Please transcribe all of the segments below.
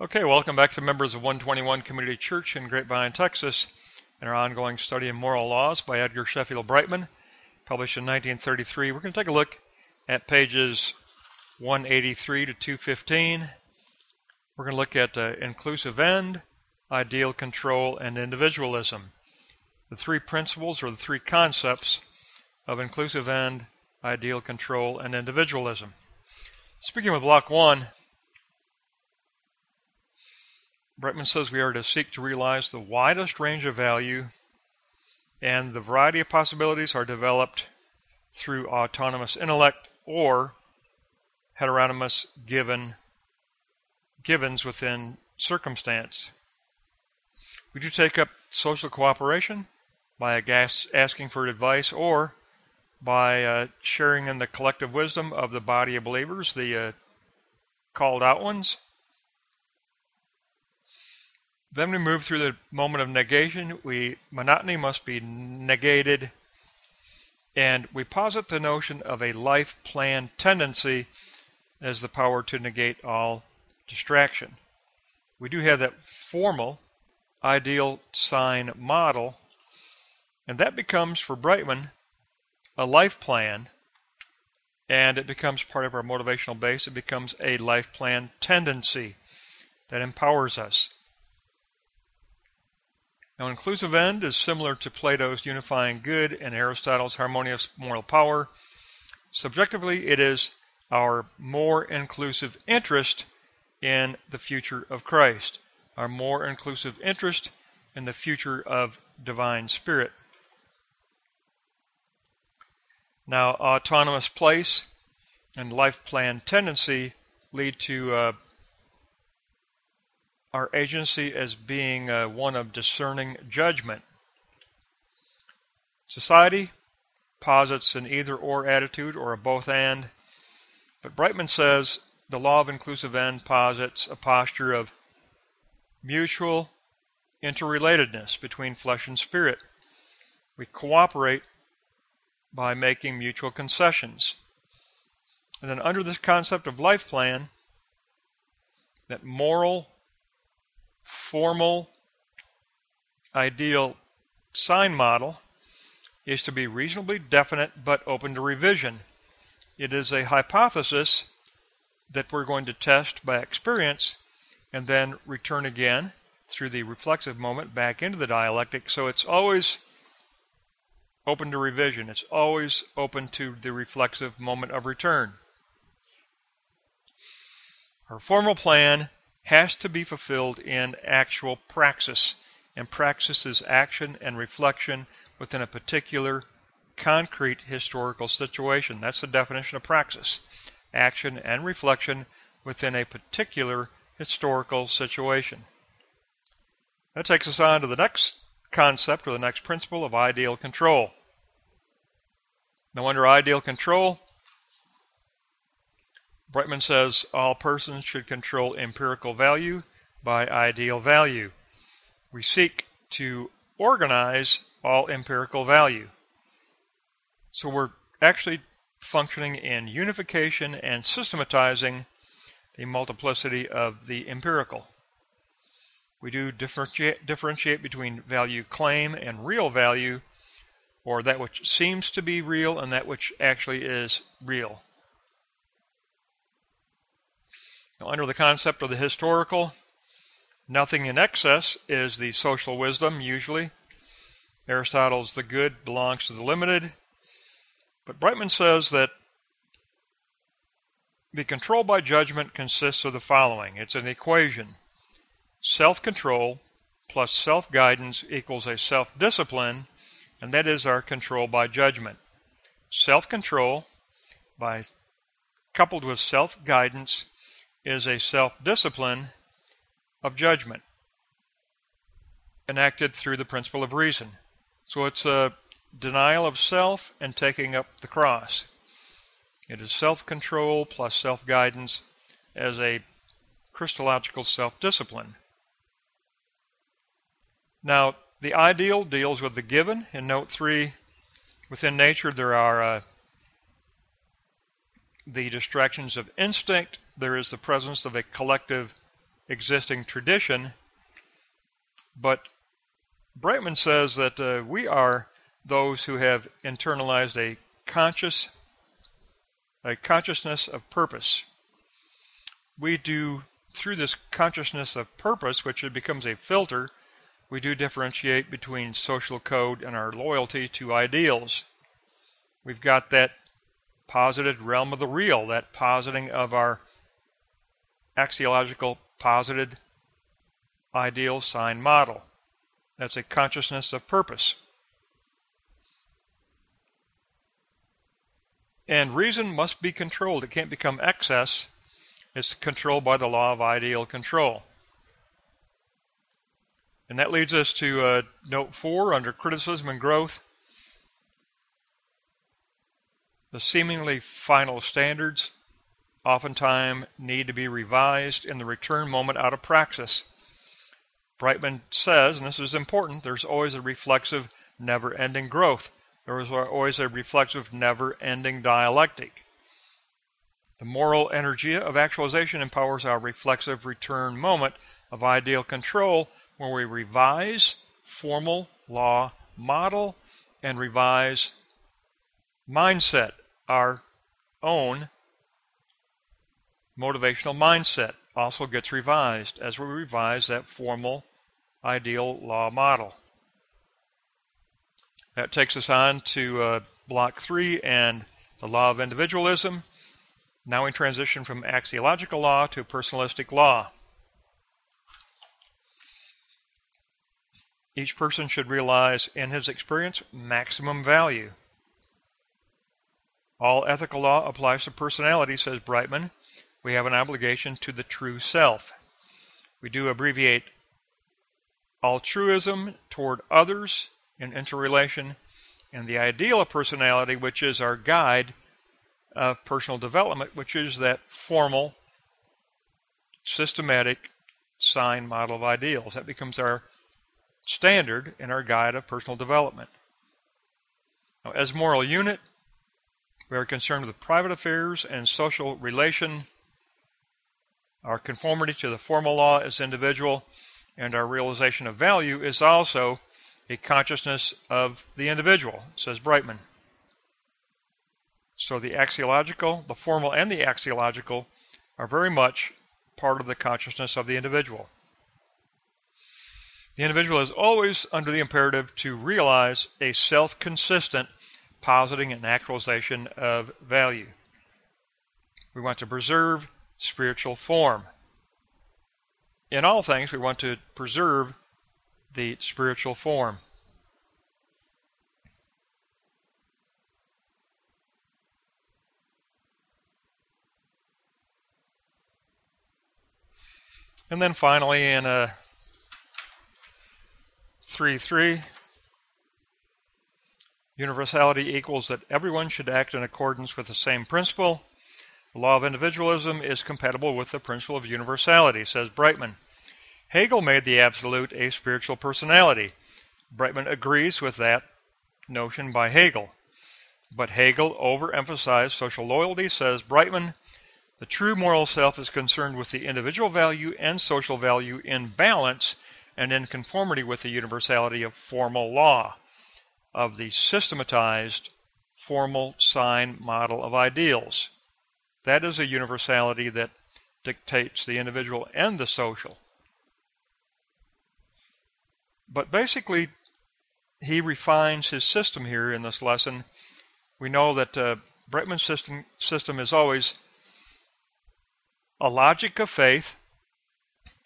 Okay, welcome back to members of 121 Community Church in Grapevine, Texas, and our ongoing study in moral laws by Edgar Sheffield Brightman, published in 1933. We're going to take a look at pages 183 to 215. We're going to look at inclusive end, ideal control, and individualism. The three principles or the three concepts of inclusive end, ideal control, and individualism. Speaking with block 1, Brightman says we are to seek to realize the widest range of value, and the variety of possibilities are developed through autonomous intellect or heteronymous givens within circumstance. We do take up social cooperation by asking for advice or by sharing in the collective wisdom of the body of believers, the called out ones. Then we move through the moment of negation. Monotony must be negated, and we posit the notion of a life plan tendency as the power to negate all distraction. We do have that formal ideal sign model, and that becomes, for Brightman, a life plan, and it becomes part of our motivational base. It becomes a life plan tendency that empowers us. Now, inclusive end is similar to Plato's unifying good and Aristotle's harmonious moral power. Subjectively, it is our more inclusive interest in the future of Christ, our more inclusive interest in the future of divine spirit. Now, autonomous place and life plan tendency lead to our agency as being one of discerning judgment. Society posits an either-or attitude or a both-and, but Brightman says the law of inclusive end posits a posture of mutual interrelatedness between flesh and spirit. We cooperate by making mutual concessions. And then under this concept of life plan, that moral, formal, ideal sign model is to be reasonably definite but open to revision. It is a hypothesis that we're going to test by experience and then return again through the reflexive moment back into the dialectic. So it's always open to revision. It's always open to the reflexive moment of return. Our formal plan has to be fulfilled in actual praxis, and praxis is action and reflection within a particular concrete historical situation. That's the definition of praxis: action and reflection within a particular historical situation. That takes us on to the next concept, or the next principle, of ideal control. Now, under ideal control, Brightman says all persons should control empirical value by ideal value. We seek to organize all empirical value. So we're actually functioning in unification and systematizing the multiplicity of the empirical. We do differentiate between value claim and real value, or that which seems to be real and that which actually is real. Now, under the concept of the historical, nothing in excess is the social wisdom, usually. Aristotle's the good belongs to the limited. But Brightman says that the control by judgment consists of the following. It's an equation. Self-control plus self-guidance equals a self-discipline, and that is our control by judgment. Self-control coupled with self-guidance is a self-discipline of judgment enacted through the principle of reason. So it's a denial of self and taking up the cross. It is self-control plus self-guidance as a Christological self-discipline. Now, the ideal deals with the given. In note 3, within nature there are the distractions of instinct. There is the presence of a collective existing tradition, but Brightman says that we are those who have internalized a consciousness of purpose. We do, through this consciousness of purpose, which becomes a filter, we do differentiate between social code and our loyalty to ideals. We've got that posited realm of the real, that positing of our axiological posited ideal sign model. That's a consciousness of purpose. And reason must be controlled. It can't become excess. It's controlled by the law of ideal control. And that leads us to note 4 under criticism and growth. The seemingly final standards oftentimes need to be revised in the return moment out of praxis. Brightman says, and this is important, there's always a reflexive, never-ending growth. There is always a reflexive, never-ending dialectic. The moral energy of actualization empowers our reflexive return moment of ideal control, where we revise formal law model and revise mindset, our own motivational mindset also gets revised as we revise that formal ideal law model. That takes us on to block 3 and the law of individualism. Now we transition from axiological law to personalistic law. Each person should realize in his experience maximum value. All ethical law applies to personality, says Brightman. We have an obligation to the true self. We do abbreviate altruism toward others in interrelation, and the ideal of personality, which is our guide of personal development, which is that formal, systematic sign model of ideals. That becomes our standard in our guide of personal development. Now, as moral unit, we are concerned with private affairs and social relation. Our conformity to the formal law is individual, and our realization of value is also a consciousness of the individual, says Brightman. So the axiological, the formal and the axiological are very much part of the consciousness of the individual. The individual is always under the imperative to realize a self-consistent positing and actualization of value. We want to preserve spiritual form. In all things, we want to preserve the spiritual form. And then finally in 3.3, universality equals that everyone should act in accordance with the same principle. The law of individualism is compatible with the principle of universality, says Brightman. Hegel made the absolute a spiritual personality. Brightman agrees with that notion by Hegel. But Hegel overemphasized social loyalty, says Brightman. The true moral self is concerned with the individual value and social value in balance and in conformity with the universality of formal law, of the systematized formal sign model of ideals. That is a universality that dictates the individual and the social. But basically, he refines his system here in this lesson. We know that Brightman's system is always a logic of faith,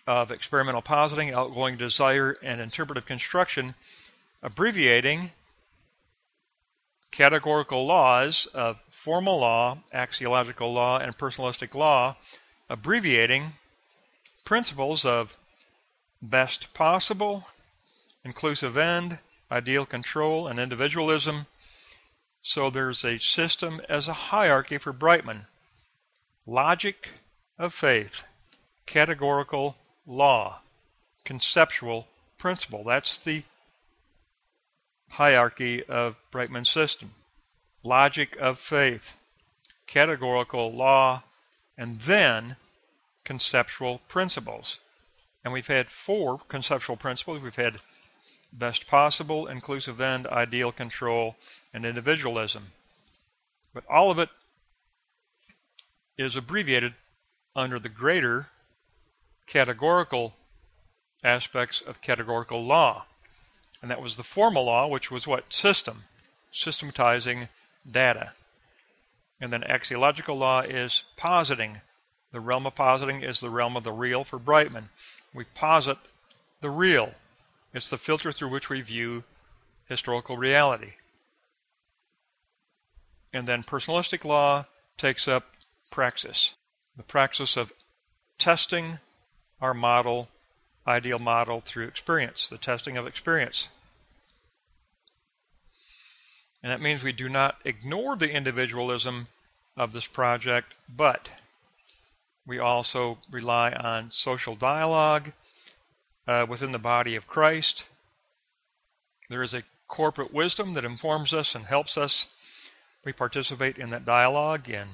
of experimental positing, outgoing desire, and interpretive construction, abbreviating categorical laws of formal law, axiological law, and personalistic law, abbreviating principles of best possible, inclusive end, ideal control, and individualism. So there's a system as a hierarchy for Brightman. Logic of faith, categorical law, conceptual principle. That's the hierarchy of Brightman's system. Logic of faith, categorical law, and then conceptual principles. And we've had 4 conceptual principles. We've had best possible, inclusive end, ideal control, and individualism. But all of it is abbreviated under the greater categorical aspects of categorical law. And that was the formal law, which was what? Systematizing data. And then axiological law is positing. The realm of positing is the realm of the real for Brightman. We posit the real. It's the filter through which we view historical reality. And then personalistic law takes up praxis, the praxis of testing our model, ideal model, through experience, the testing of experience. And that means we do not ignore the individualism of this project, but we also rely on social dialogue within the body of Christ. There is a corporate wisdom that informs us and helps us. We participate in that dialogue in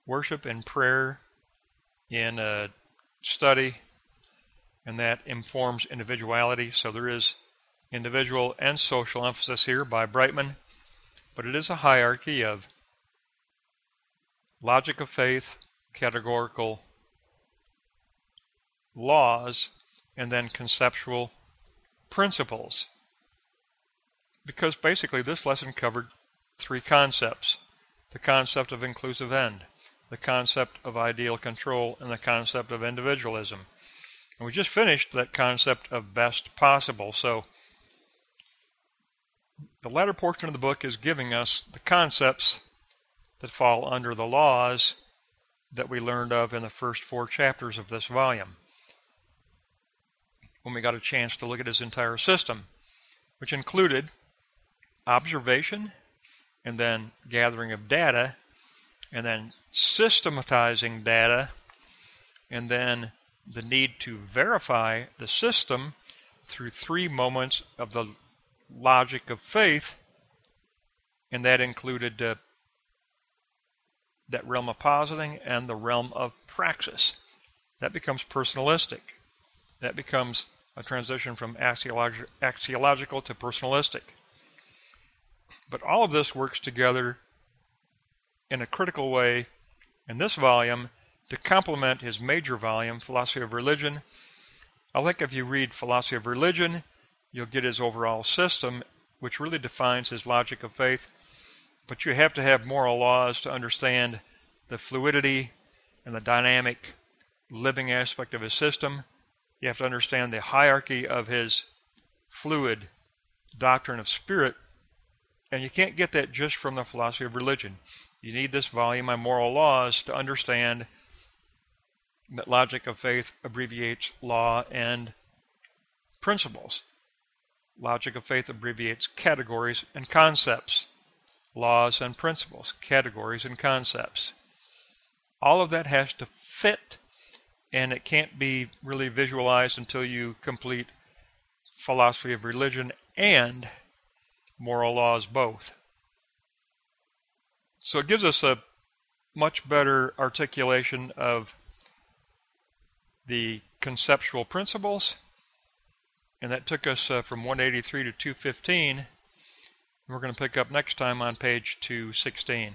worship, in prayer, in study, and that informs individuality. So there is individual and social emphasis here by Brightman, but it is a hierarchy of logic of faith, categorical laws, and then conceptual principles. Because basically this lesson covered 3 concepts: the concept of inclusive end, the concept of ideal control, and the concept of individualism. And we just finished that concept of best possible. So the latter portion of the book is giving us the concepts that fall under the laws that we learned of in the first 4 chapters of this volume, when we got a chance to look at his entire system, which included observation, and then gathering of data, and then systematizing data, and then the need to verify the system through 3 moments of the logic of faith, and that included that realm of positing and the realm of praxis. That becomes personalistic. That becomes a transition from axiological to personalistic. But all of this works together in a critical way in this volume to complement his major volume, Philosophy of Religion. I think if you read Philosophy of Religion, you'll get his overall system, which really defines his logic of faith. But you have to have moral laws to understand the fluidity and the dynamic living aspect of his system. You have to understand the hierarchy of his fluid doctrine of spirit, and you can't get that just from the Philosophy of Religion. You need this volume on moral laws to understand that logic of faith abbreviates law and principles. Logic of faith abbreviates categories and concepts. Laws and principles, categories and concepts. All of that has to fit, and it can't be really visualized until you complete Philosophy of Religion and moral laws both. So it gives us a much better articulation of the conceptual principles, and that took us from 183 to 215. We're going to pick up next time on page 216.